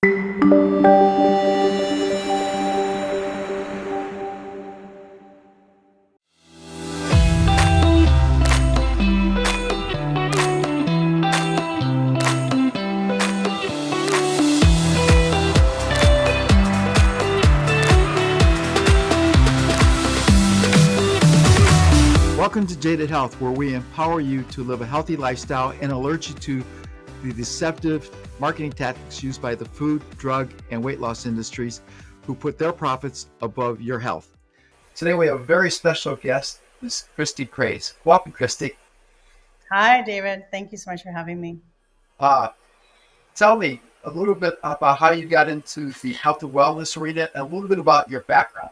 Welcome to Jaded Health, where we empower you to live a healthy lifestyle and alert you to the deceptive marketing tactics used by the food, drug, and weight loss industries who put their profits above your health. Today we have a very special guest, Ms. Christy Prais. Welcome, Christy. Hi, David. Thank you so much for having me. Tell me a little bit about how you got into the health and wellness arena and a little bit about your background.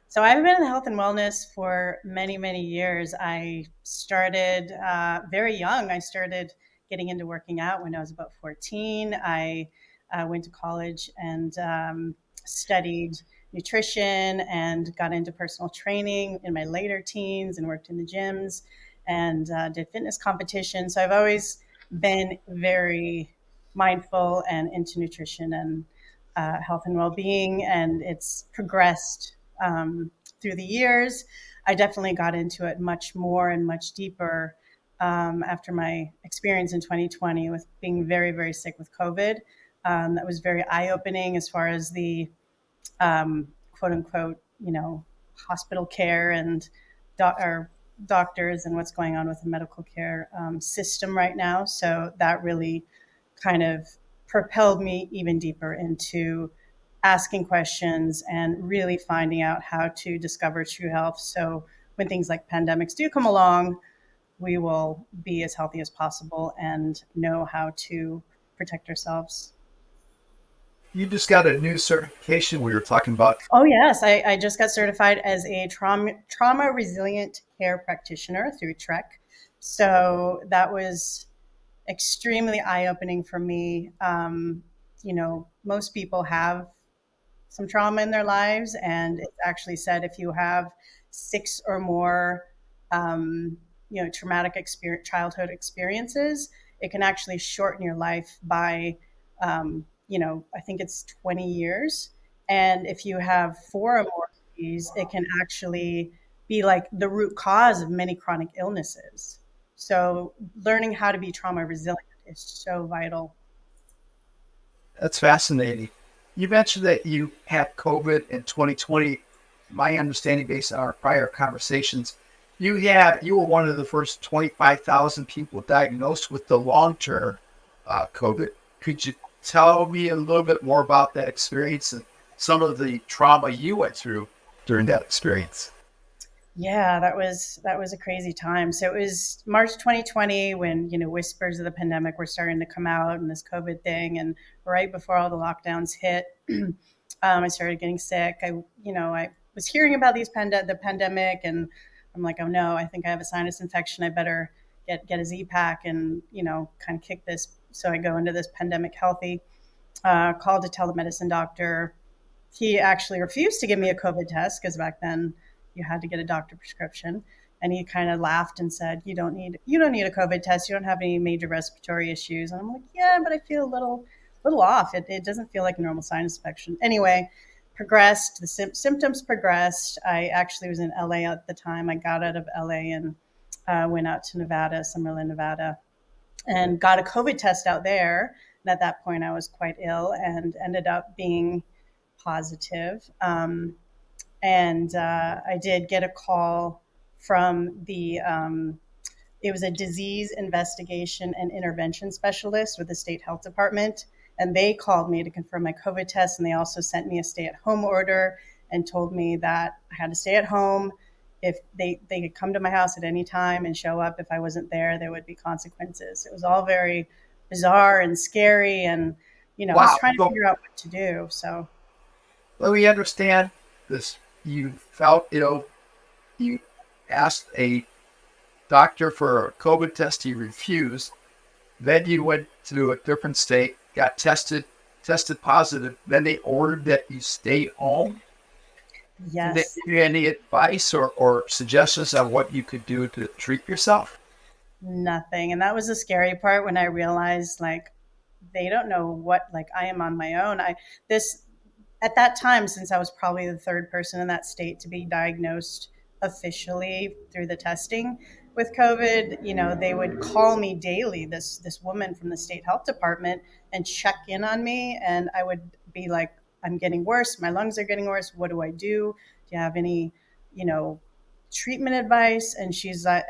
So I've been in health and wellness for many, many years. I started very young. I started getting into working out when I was about 14. I went to college and studied nutrition and got into personal training in my later teens and worked in the gyms and did fitness competitions. So I've always been very mindful and into nutrition and health and well-being, and it's progressed through the years. I definitely got into it much more and much deeper after my experience in 2020 with being very, very sick with COVID. That was very eye-opening as far as the quote unquote, hospital care and doctors and what's going on with the medical care system right now. So that really kind of propelled me even deeper into asking questions and really finding out how to discover true health. So when things like pandemics do come along, we will be as healthy as possible and know how to protect ourselves. You just got a new certification we were talking about. Oh, yes. I just got certified as a trauma resilient care practitioner through TREC. So that was extremely eye-opening for me. Most people have some trauma in their lives, and it's actually said if you have 6 or more traumatic childhood experiences, it can actually shorten your life by I think it's 20 years. And if you have 4 or more of these, it can actually be like the root cause of many chronic illnesses. So learning how to be trauma resilient is so vital. That's fascinating. You mentioned that you had COVID in 2020. My understanding, based on our prior conversations, you were one of the first 25,000 people diagnosed with the long-term COVID. Could you tell me a little bit more about that experience and some of the trauma you went through during that experience? Yeah, that was a crazy time. So it was March 2020 when, whispers of the pandemic were starting to come out and this COVID thing. And right before all the lockdowns hit, I started getting sick. I was hearing about the pandemic, and I'm like, oh no, I think I have a sinus infection. I better get a Z-Pack and, kind of kick this. So I go into this pandemic healthy, called a telemedicine doctor. He actually refused to give me a COVID test because back then you had to get a doctor prescription. And he kind of laughed and said, you don't need a COVID test. You don't have any major respiratory issues. And I'm like, yeah, but I feel a little off. It doesn't feel like a normal sinus infection. Anyway, progressed. The symptoms progressed. I actually was in LA at the time. I got out of LA and went out to Nevada, Summerlin, Nevada, and got a COVID test out there. And at that point, I was quite ill and ended up being positive. And I did get a call from it was a disease investigation and intervention specialist with the state health department. And they called me to confirm my COVID test. And they also sent me a stay-at-home order and told me that I had to stay at home. If they could come to my house at any time and show up. If I wasn't there would be consequences. It was all very bizarre and scary. And, Wow. I was trying to figure out what to do. So. Well, we understand this. You felt ill. You asked a doctor for a COVID test. He refused. Then you went to a different state, got tested positive. Then they ordered that you stay home. Yes. Did they give you any advice or suggestions on what you could do to treat yourself? Nothing. And that was the scary part when I realized, like, they don't know what, like, I am on my own. This at that time, since I was probably the third person in that state to be diagnosed officially through the testing with COVID, they would call me daily, this woman from the state health department, and check in on me. And I would be like, I'm getting worse. My lungs are getting worse. What do I do? Do you have any, you know, treatment advice? And she's like,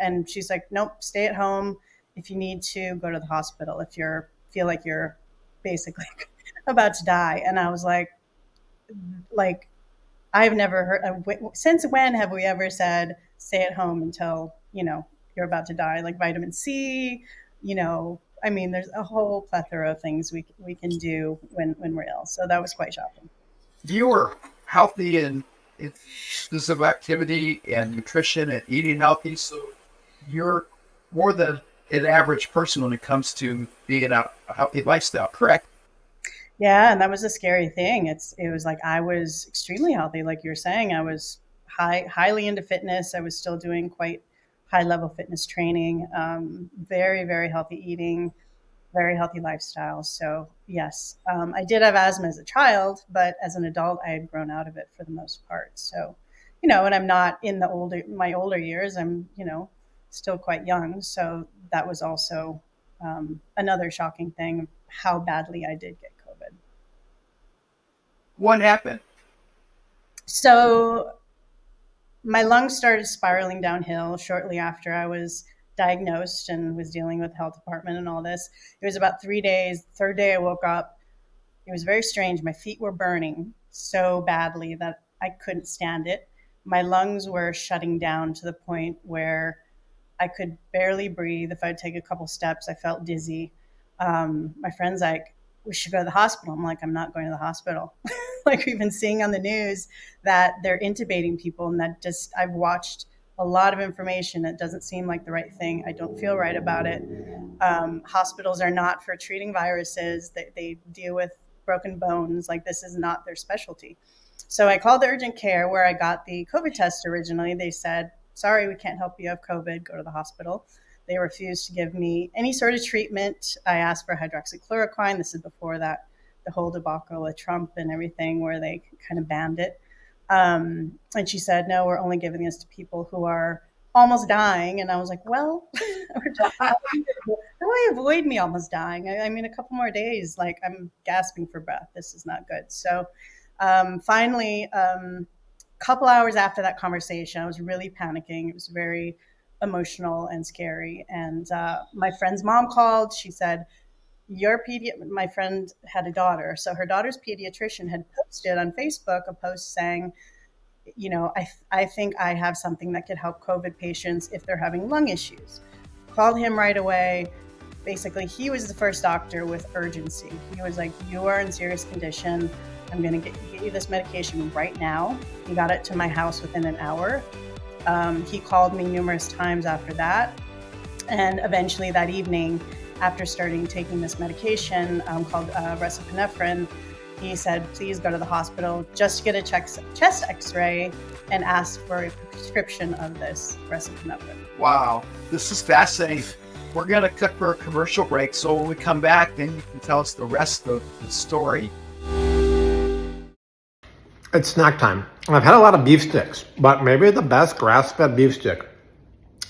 nope, stay at home. If you need to, go to the hospital if you feel like you're basically about to die. And I was like I've never heard. Since when have we ever said stay at home until you're about to die? Like vitamin C, I mean, there's a whole plethora of things we can do when we're ill. So that was quite shocking. You were healthy in physical activity and nutrition and eating healthy, so you're more than an average person when it comes to being a healthy lifestyle, correct? Yeah, and that was a scary thing. It was like I was extremely healthy, like you were saying. I was highly into fitness. I was still doing quite high level fitness training. Very very healthy eating, very healthy lifestyle. So yes, I did have asthma as a child, but as an adult, I had grown out of it for the most part. So, and I'm not in my older years. I'm still quite young. So that was also another shocking thing, how badly I did get COVID. What happened? So my lungs started spiraling downhill shortly after I was diagnosed and was dealing with the health department and all this. It was about 3 days. Third day I woke up. It was very strange. My feet were burning so badly that I couldn't stand it. My lungs were shutting down to the point where I could barely breathe. If I'd take a couple steps, I felt dizzy. My friend's like, we should go to the hospital. I'm like, I'm not going to the hospital. Like we've been seeing on the news that they're intubating people, and I've watched a lot of information. It doesn't seem like the right thing. I don't feel right about it. Hospitals are not for treating viruses. They deal with broken bones. Like this is not their specialty. So I called the urgent care where I got the COVID test originally. They said, sorry, we can't help you have COVID. Go to the hospital. They refused to give me any sort of treatment. I asked for hydroxychloroquine. This is before that, the whole debacle with Trump and everything where they kind of banned it. And she said, no, we're only giving this to people who are almost dying. And I was like, well, how do I avoid me almost dying? I mean, a couple more days, like I'm gasping for breath. This is not good. So finally, couple hours after that conversation, I was really panicking. It was very emotional and scary. And my friend's mom called. She said, my friend had a daughter. So her daughter's pediatrician had posted on Facebook a post saying, I think I have something that could help COVID patients if they're having lung issues. Called him right away. Basically, he was the first doctor with urgency. He was like, you are in serious condition. I'm going to get you this medication right now. He got it to my house within an hour. He called me numerous times after that. And eventually that evening, after starting taking this medication called resipinephrine, he said, please go to the hospital just to get a chest x-ray and ask for a prescription of this resipinephrine. Wow, this is fascinating. We're going to cut for a commercial break. So when we come back, then you can tell us the rest of the story. It's snack time. I've had a lot of beef sticks, but maybe the best grass-fed beef stick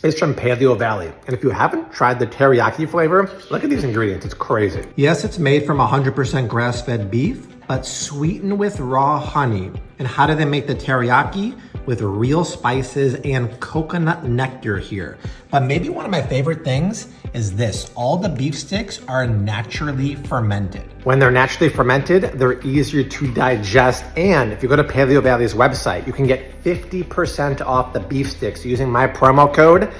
is from Paleo Valley. And if you haven't tried the teriyaki flavor, look at these ingredients. It's crazy. Yes, it's made from 100% grass-fed beef, but sweetened with raw honey. And how do they make the teriyaki? With real spices and coconut nectar here. But maybe one of my favorite things is this. All the beef sticks are naturally fermented. When they're naturally fermented, they're easier to digest. And if you go to Paleo Valley's website, you can get 50% off the beef sticks using my promo code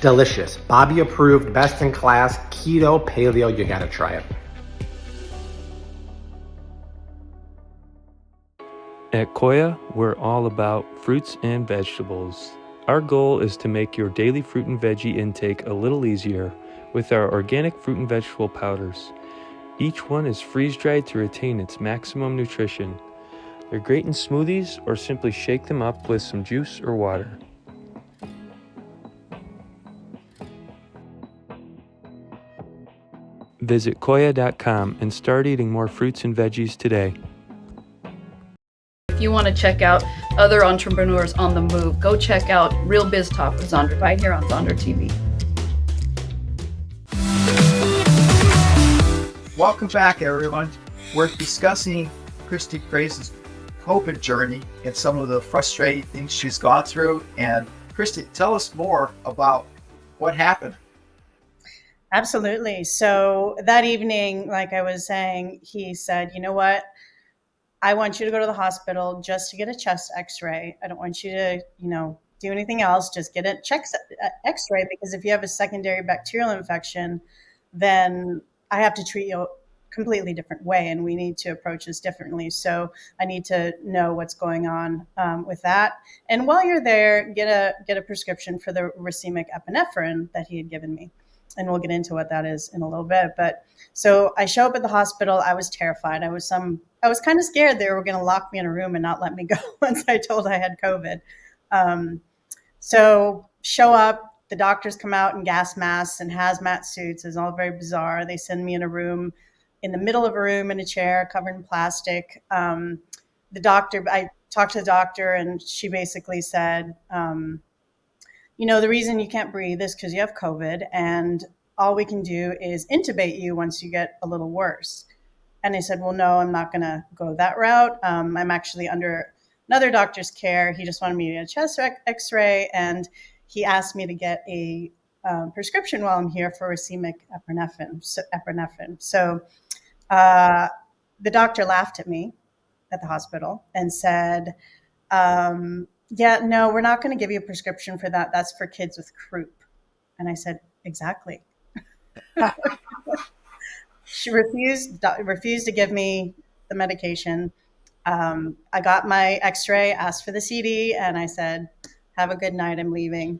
DELICIOUS. Bobby approved, best in class, keto, paleo, you gotta try it. At Koya, we're all about fruits and vegetables. Our goal is to make your daily fruit and veggie intake a little easier with our organic fruit and vegetable powders. Each one is freeze-dried to retain its maximum nutrition. They're great in smoothies or simply shake them up with some juice or water. Visit koya.com and start eating more fruits and veggies today. If you want to check out other entrepreneurs on the move, go check out Real Biz Talk with Zondra right here on Zondra TV. Welcome back, everyone. We're discussing Christy Prais' COVID journey and some of the frustrating things she's gone through. And Christy, tell us more about what happened. Absolutely. So that evening, like I was saying, he said, you know what? I want you to go to the hospital just to get a chest x-ray. I don't want you to, do anything else. Just get a x-ray, because if you have a secondary bacterial infection, then I have to treat you a completely different way, and we need to approach this differently. So I need to know what's going on with that. And while you're there, get a prescription for the racemic epinephrine that he had given me. And we'll get into what that is in a little bit. But so I show up at the hospital. I was terrified. I was kind of scared they were going to lock me in a room and not let me go once I told I had COVID. So show up. The doctors come out in gas masks and hazmat suits. It's all very bizarre. They send me in a room, in the middle of a room, in a chair covered in plastic. I talked to the doctor, and she basically said, the reason you can't breathe is because you have COVID, and all we can do is intubate you once you get a little worse. And I said, well, no, I'm not going to go that route. I'm actually under another doctor's care. He just wanted me to get a chest x-ray, and he asked me to get a prescription while I'm here for racemic epinephrine. So the doctor laughed at me at the hospital and said, yeah, no, we're not going to give you a prescription for that. That's for kids with croup. And I said, exactly. She refused to give me the medication. I got my x-ray, asked for the CD, and I said, have a good night, I'm leaving,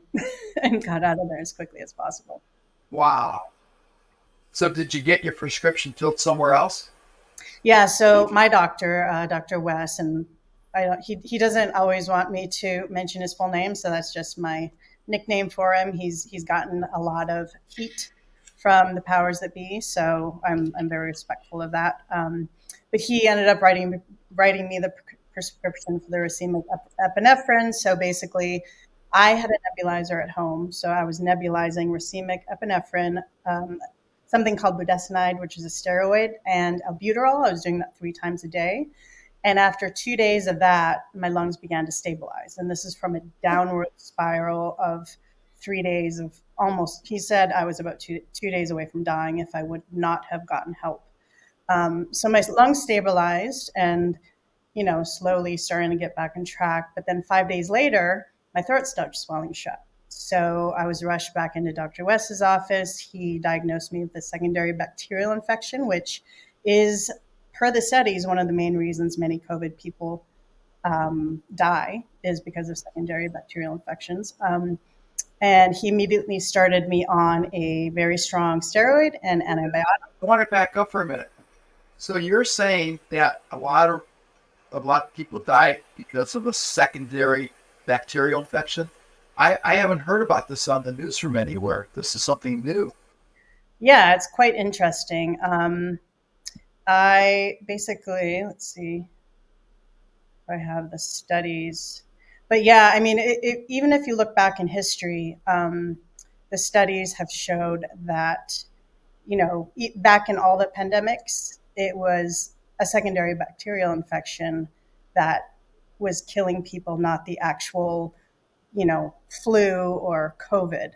and got out of there as quickly as possible. Wow. So did you get your prescription filled somewhere else? Yeah, so my doctor, Dr. Wes, and he doesn't always want me to mention his full name, so that's just my nickname for him. He's gotten a lot of heat from the powers that be, so I'm very respectful of that. But he ended up writing me the prescription for the racemic epinephrine. So basically, I had a nebulizer at home, so I was nebulizing racemic epinephrine, something called budesonide, which is a steroid, and albuterol. I was doing that 3 times a day. And after 2 days of that, my lungs began to stabilize. And this is from a downward spiral of 3 days of almost, he said I was about two days away from dying if I would not have gotten help. So my lungs stabilized and, slowly starting to get back on track. But then 5 days later, my throat started swelling shut. So I was rushed back into Dr. West's office. He diagnosed me with a secondary bacterial infection, which is, per the studies, one of the main reasons many COVID people die is because of secondary bacterial infections. And he immediately started me on a very strong steroid and antibiotic. I want to back up for a minute. So you're saying that a lot of people die because of a secondary bacterial infection? I haven't heard about this on the news from anywhere. This is something new. Yeah, it's quite interesting. I basically, let's see if I have the studies. But yeah, I mean, even if you look back in history, the studies have showed that, back in all the pandemics, it was a secondary bacterial infection that was killing people, not the actual, flu or COVID.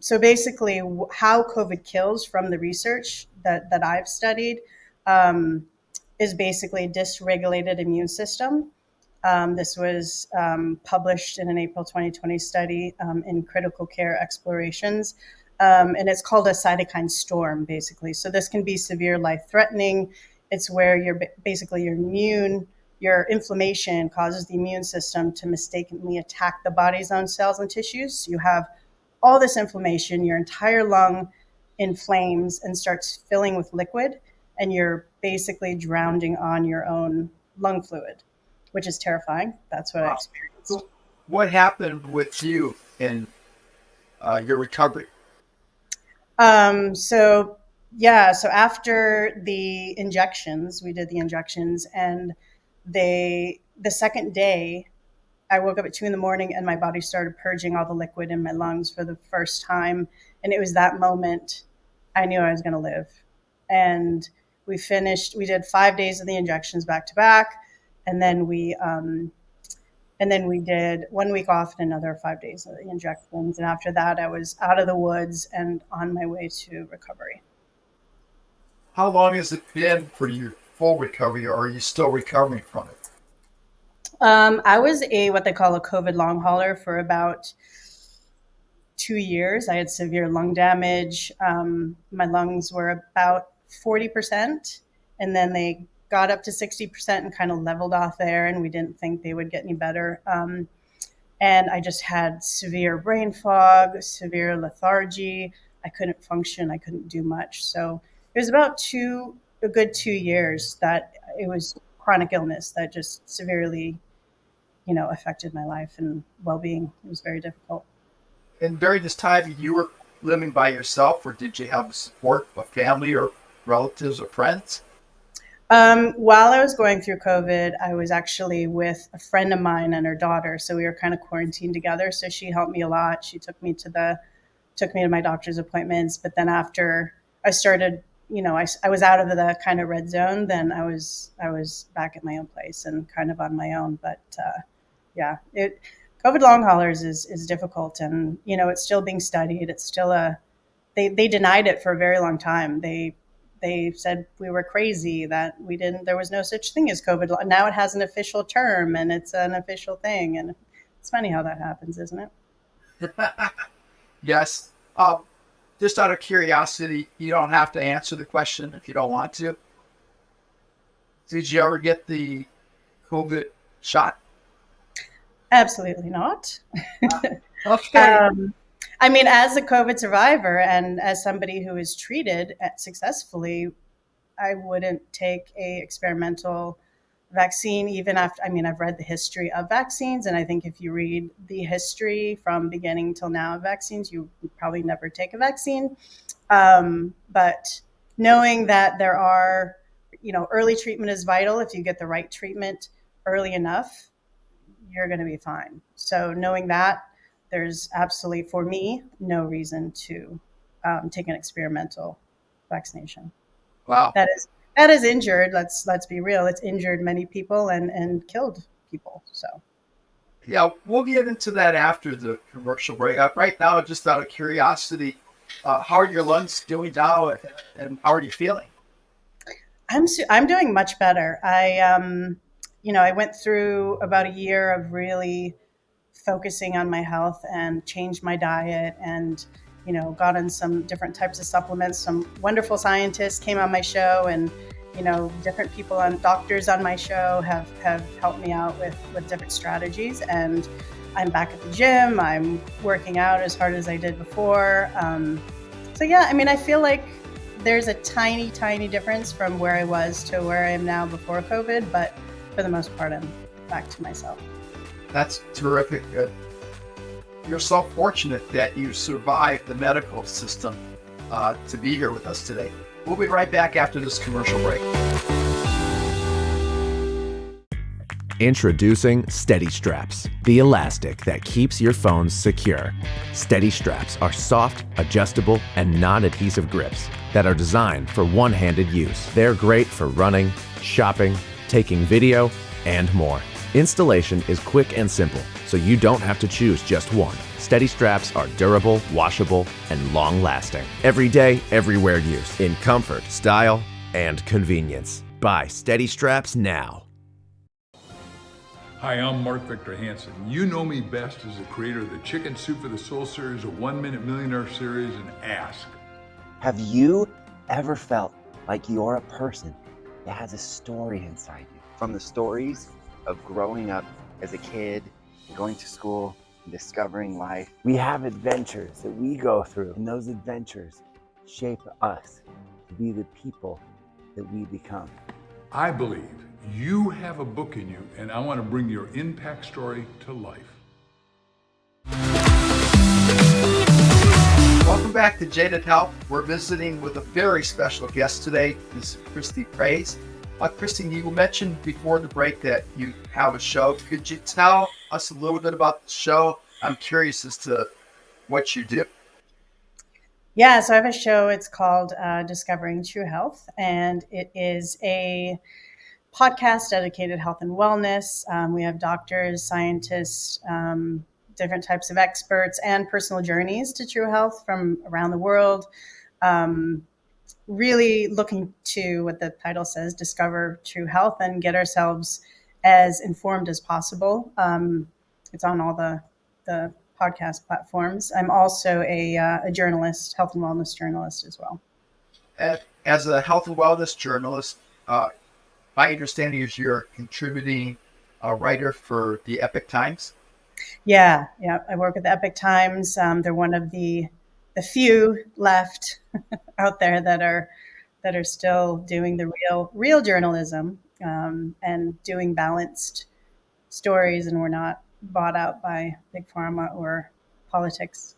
So basically, how COVID kills from the research that I've studied is basically a dysregulated immune system. This was published in an April 2020 study in Critical Care Explorations, and it's called a cytokine storm, basically. So this can be severe, life-threatening. It's where your inflammation causes the immune system to mistakenly attack the body's own cells and tissues. So you have all this inflammation, your entire lung inflames and starts filling with liquid, and you're basically drowning on your own lung fluid, which is terrifying. That's what I experienced. So what happened with you in your recovery? So Yeah, so after the injections, we did the injections, and the second day, I woke up at 2 in the morning and my body started purging all the liquid in my lungs for the first time. And it was that moment I knew I was going to live. And we did 5 days of the injections back to back. And then we did 1 week off and another 5 days of the injections. And after that, I was out of the woods and on my way to recovery. How long has it been for your full recovery, or are you still recovering from it? I was what they call a COVID long hauler for about 2 years. I had severe lung damage. My lungs were about 40%, and then they got up to 60% and kind of leveled off there, and we didn't think they would get any better. And I just had severe brain fog, severe lethargy. I couldn't function. I couldn't do much. So it was about a good 2 years that it was chronic illness that just severely, affected my life and well-being. It was very difficult. And during this time, you were living by yourself, or did you have support, a family or relatives or friends? While I was going through COVID, I was actually with a friend of mine and her daughter. So we were kind of quarantined together. So she helped me a lot. She took me to my doctor's appointments. But then after I started, I was out of the kind of red zone, then I was back at my own place and kind of on my own. But COVID long haulers is difficult, and it's still being studied. It's still they denied it for a very long time. They said we were crazy, that there was no such thing as COVID. Now it has an official term and it's an official thing. And it's funny how that happens, isn't it? Yes. Just out of curiosity, you don't have to answer the question if you don't want to. Did you ever get the COVID shot? Absolutely not. Okay. I mean, as a COVID survivor and as somebody who is treated successfully, I wouldn't take a experimental vaccine even after. I mean, I've read the history of vaccines, and I think if you read the history from beginning till now of vaccines, you would probably never take a vaccine. But knowing that there are, early treatment is vital. If you get the right treatment early enough, you're going to be fine. So knowing that, there's absolutely, for me, no reason to take an experimental vaccination. Wow. That is injured. Let's be real. It's injured many people and killed people. So. Yeah, we'll get into that after the commercial break. Right now, just out of curiosity, how are your lungs doing now, and how are you feeling? I'm doing much better. I went through about a year of really focusing on my health and changed my diet and, got on some different types of supplements. Some wonderful scientists came on my show, and, different doctors on my show have helped me out with different strategies. And I'm back at the gym. I'm working out as hard as I did before. I feel like there's a tiny, tiny difference from where I was to where I am now before COVID, but for the most part, I'm back to myself. That's terrific. You're so fortunate that you survived the medical system to be here with us today. We'll be right back after this commercial break. Introducing Steady Straps, the elastic that keeps your phones secure. Steady Straps are soft, adjustable, and non-adhesive grips that are designed for one-handed use. They're great for running, shopping, taking video, and more. Installation is quick and simple, so you don't have to choose just one. Steady Straps are durable, washable, and long-lasting. Every day, everywhere use, in comfort, style, and convenience. Buy Steady Straps now. Hi, I'm Mark Victor Hansen. You know me best as the creator of the Chicken Soup for the Soul series, a 1 Minute Millionaire series, and Ask. Have you ever felt like you're a person that has a story inside you? From the stories of growing up as a kid, going to school, and discovering life. We have adventures that we go through, and those adventures shape us to be the people that we become. I believe you have a book in you, and I want to bring your impact story to life. Welcome back to Jaded Health. We're visiting with a very special guest today, Ms. Christy Prais. Christy, you mentioned before the break that you have a show. Could you tell us a little bit about the show? I'm curious as to what you do. Yeah, so I have a show. It's called Discovering True Health, and it is a podcast dedicated to health and wellness. We have doctors, scientists, different types of experts, and personal journeys to true health from around the world. Really looking to what the title says, discover true health and get ourselves as informed as possible. It's on all the podcast platforms. I'm also a journalist, health and wellness journalist as well. As a health and wellness journalist, my understanding is you're a contributing writer for the Epic Times. Yeah. I work at the Epic Times. They're one of the few left out there that are still doing the real journalism and doing balanced stories, and we're not bought out by big pharma or politics.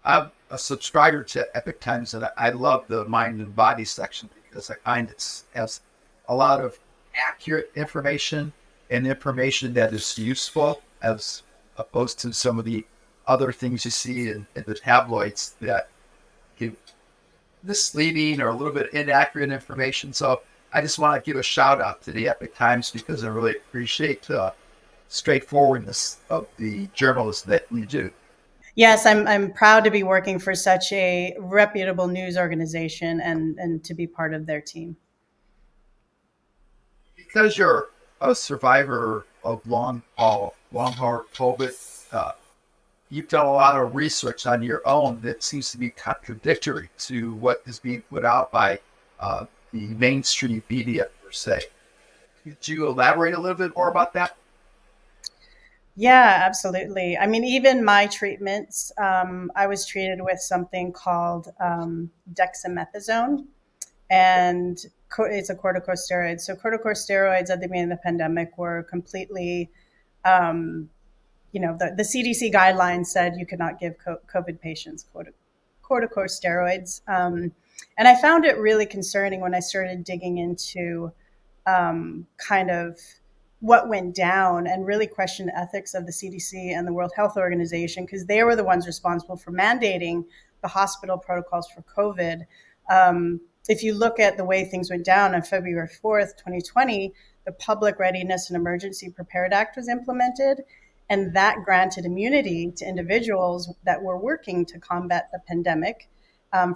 I'm a subscriber to Epic Times, and I love the mind and body section because I find it has a lot of accurate information and information that is useful as opposed to some of the other things you see in the tabloids that give misleading or a little bit inaccurate information. So I just want to give a shout out to the Epic Times because I really appreciate the straightforwardness of the journalism that we do. Yes, I'm proud to be working for such a reputable news organization and to be part of their team. Because you're a survivor of long haul COVID, you've done a lot of research on your own that seems to be contradictory to what is being put out by the mainstream media, per se. Could you elaborate a little bit more about that? Yeah, absolutely. I mean, even my treatments, I was treated with something called dexamethasone, and it's a corticosteroid. So corticosteroids at the beginning of the pandemic were completely, the CDC guidelines said you could not give COVID patients corticosteroids. And I found it really concerning when I started digging into kind of what went down and really questioned the ethics of the CDC and the World Health Organization, because they were the ones responsible for mandating the hospital protocols for COVID. If you look at the way things went down on February 4th, 2020, the Public Readiness and Emergency Prepared Act was implemented, and that granted immunity to individuals that were working to combat the pandemic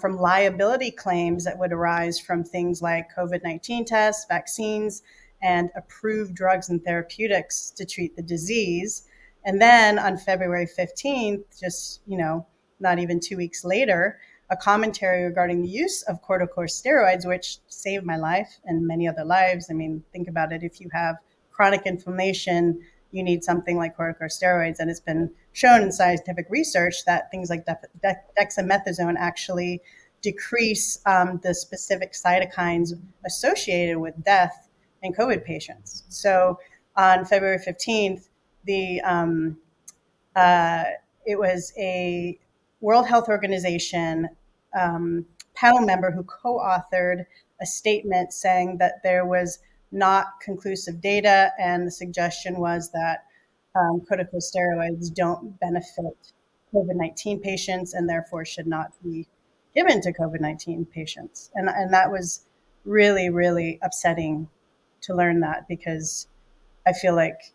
from liability claims that would arise from things like COVID-19 tests, vaccines, and approved drugs and therapeutics to treat the disease. And then on February 15th, just, not even 2 weeks later, a commentary regarding the use of corticosteroids, which saved my life and many other lives. I mean, think about it. If you have chronic inflammation, you need something like corticosteroids. And it's been shown in scientific research that things like dexamethasone actually decrease the specific cytokines associated with death in COVID patients. So on February 15th, it was a World Health Organization panel member who co-authored a statement saying that there was not conclusive data, and the suggestion was that corticosteroids don't benefit COVID-19 patients and therefore should not be given to COVID-19 patients. And that was really, really upsetting to learn that, because I feel like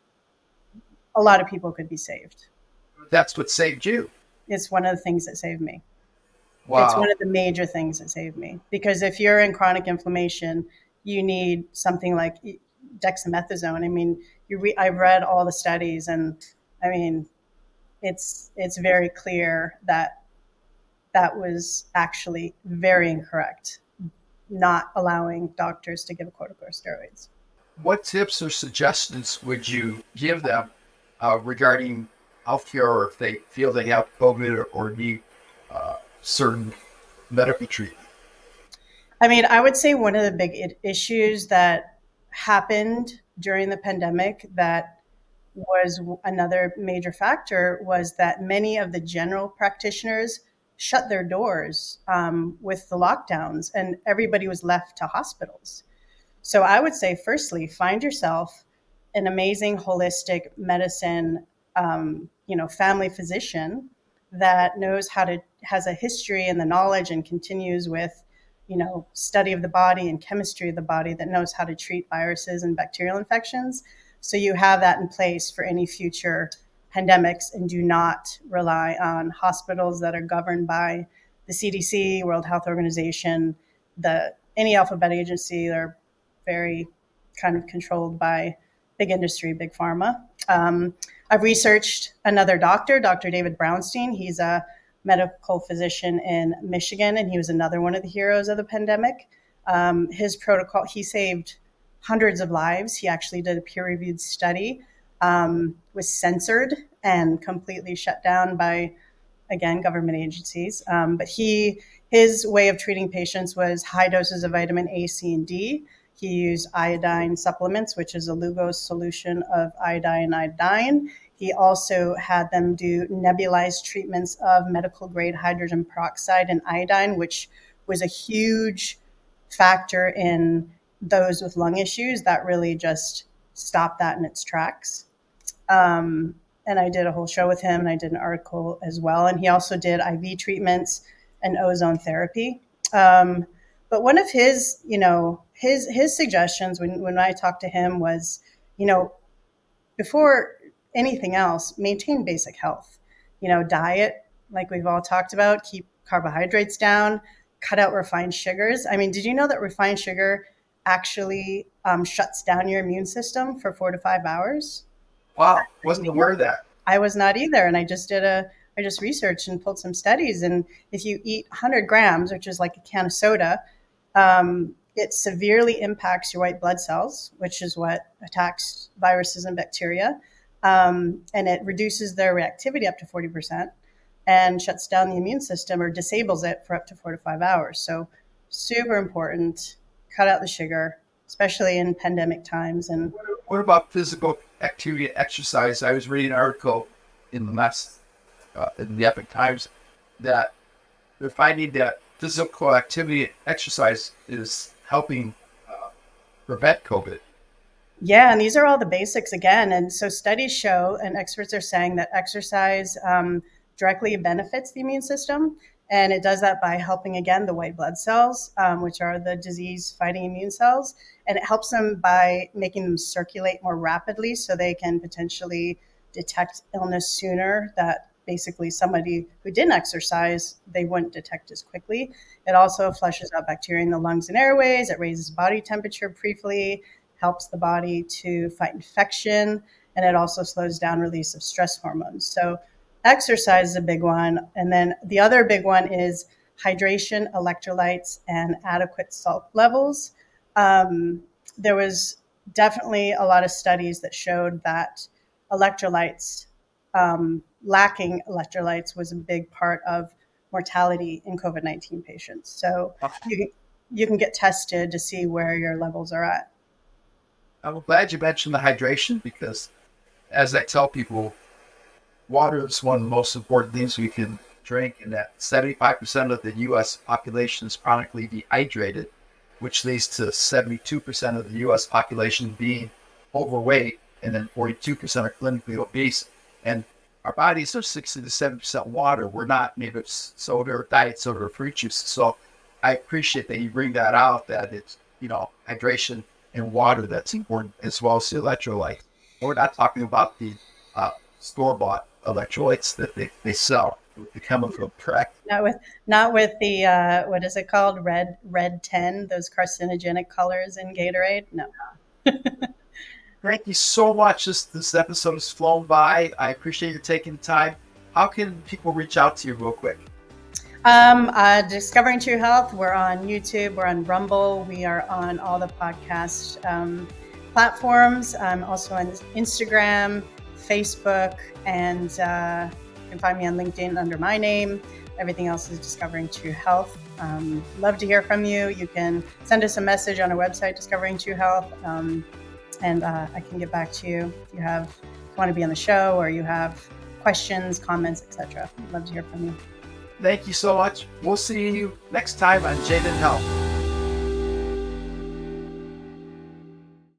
a lot of people could be saved. That's what saved you. It's one of the things that saved me. Wow. It's one of the major things that saved me, because if you're in chronic inflammation, you need something like dexamethasone. I mean, I've read all the studies, and I mean, it's very clear that that was actually very incorrect, not allowing doctors to give corticosteroids. What tips or suggestions would you give them regarding healthcare, or if they feel they have COVID or need certain medical treatment? I mean, I would say one of the big issues that happened during the pandemic that was another major factor was that many of the general practitioners shut their doors with the lockdowns, and everybody was left to hospitals. So I would say, firstly, find yourself an amazing holistic medicine, family physician that knows has a history and the knowledge and continues with, study of the body and chemistry of the body, that knows how to treat viruses and bacterial infections. So you have that in place for any future pandemics, and do not rely on hospitals that are governed by the CDC, World Health Organization, any alphabet agency. They're very kind of controlled by big industry, big pharma. I've researched another doctor, Dr. David Brownstein. He's a medical physician in Michigan, and he was another one of the heroes of the pandemic. His protocol, he saved hundreds of lives. He actually did a peer-reviewed study, was censored and completely shut down by, again, government agencies. But his way of treating patients was high doses of vitamin A, C, and D. He used iodine supplements, which is a Lugos solution of iodine and iodine. He also had them do nebulized treatments of medical grade hydrogen peroxide and iodine, which was a huge factor in those with lung issues. That really just stopped that in its tracks. And I did a whole show with him, and I did an article as well. And he also did IV treatments and ozone therapy. But one of his suggestions when I talked to him was, before anything else, maintain basic health. Diet, like we've all talked about, keep carbohydrates down, cut out refined sugars. I mean, did you know that refined sugar actually shuts down your immune system for 4 to 5 hours? Wow, wasn't aware of that. I was not either, and I just researched and pulled some studies. And if you eat 100 grams, which is like a can of soda, it severely impacts your white blood cells, which is what attacks viruses and bacteria. And it reduces their reactivity up to 40% and shuts down the immune system or disables it for up to 4 to 5 hours. So super important. Cut out the sugar, especially in pandemic times. And what about physical activity, exercise? I was reading an article in the Epic Times that they're finding that physical activity, exercise, is helping prevent COVID. Yeah, and these are all the basics again. And so studies show, and experts are saying, that exercise directly benefits the immune system. And it does that by helping, again, the white blood cells, which are the disease-fighting immune cells. And it helps them by making them circulate more rapidly, so they can potentially detect illness sooner, that basically somebody who didn't exercise, they wouldn't detect as quickly. It also flushes out bacteria in the lungs and airways. It raises body temperature briefly, helps the body to fight infection, and it also slows down release of stress hormones. So exercise is a big one. And then the other big one is hydration, electrolytes, and adequate salt levels. There was definitely a lot of studies that showed that electrolytes, lacking electrolytes, was a big part of mortality in COVID-19 patients. So you can get tested to see where your levels are at. I'm glad you mentioned the hydration, because as I tell people, water is one of the most important things we can drink, and that 75% of the U.S. population is chronically dehydrated, which leads to 72% of the U.S. population being overweight, and then 42% are clinically obese. And our bodies are 60 to 70% water. We're not made of soda or diet soda or fruit juice. So I appreciate that you bring that out, that it's, hydration and water that's important, as well as the electrolyte. We're not talking about the store-bought electrolytes that they sell with the chemical, correct? Not with the what is it called, red 10, those carcinogenic colors in Gatorade. No. Thank you so much. This episode has flown by. I appreciate you taking the time. How can people reach out to you real quick? Discovering True Health. We're on YouTube. We're on Rumble. We are on all the podcast platforms. I'm also on Instagram, Facebook, and you can find me on LinkedIn under my name. Everything else is Discovering True Health. Love to hear from you. You can send us a message on our website, Discovering True Health, and I can get back to you if you want to be on the show, or you have questions, comments, etc. Love to hear from you. Thank you so much. We'll see you next time on Jaded Health.